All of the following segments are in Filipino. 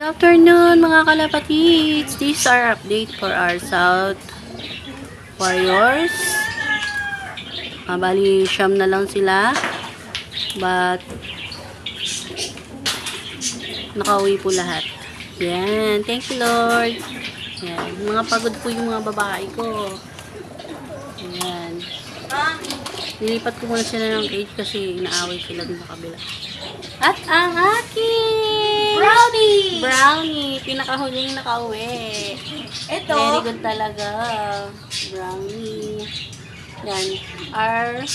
Good afternoon mga kalapatids. These are update for our South Warriors. Bali, siyam na lang sila. But, nakauwi po lahat. Yan. Thank you, Lord. Yan. Mga pagod po yung mga babae ko. Yan. Nilipat ko muna sila ng cage kasi inaaway sila dun sa kabila. At ang aking Brownie, pinakahuling nakauwi. Ito. Very good talaga. Brownie. Yan. Our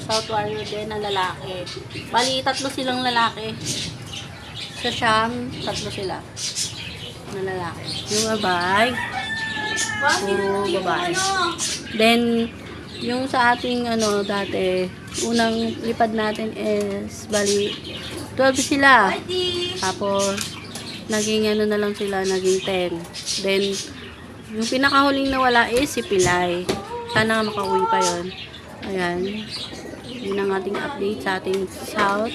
South Warrior din na lalaki. Bali, tatlo silang lalaki. Sa Siyam, tatlo sila. Na lalaki. Yung babae. Puro babae. Then, yung sa ating dati, unang lipad natin is, bali, 12 sila. Tapos, naging na lang sila, naging 10. Then, yung pinakahuling nawala is si Pilay. Sana nga makauwi pa yon. Ayan. Yun ang ating update sa ating South.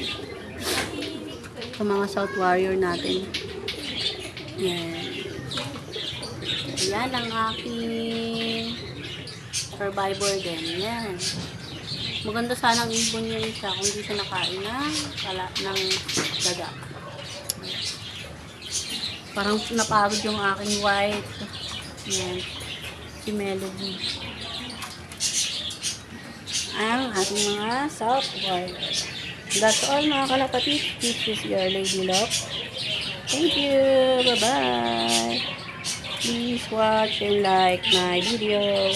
Sa mga South Warrior natin. Ayan. Ayan ang aking survivor din. Ayan. Maganda sana ang ibon niya siya kung di siya nakain ng daga. Parang napagod yung aking white. Yan. Si Melody. Ang ating mga South Warrior. That's all mga kalapatid. This is your Lady Love. Thank you. Bye-bye. Please watch and like my video.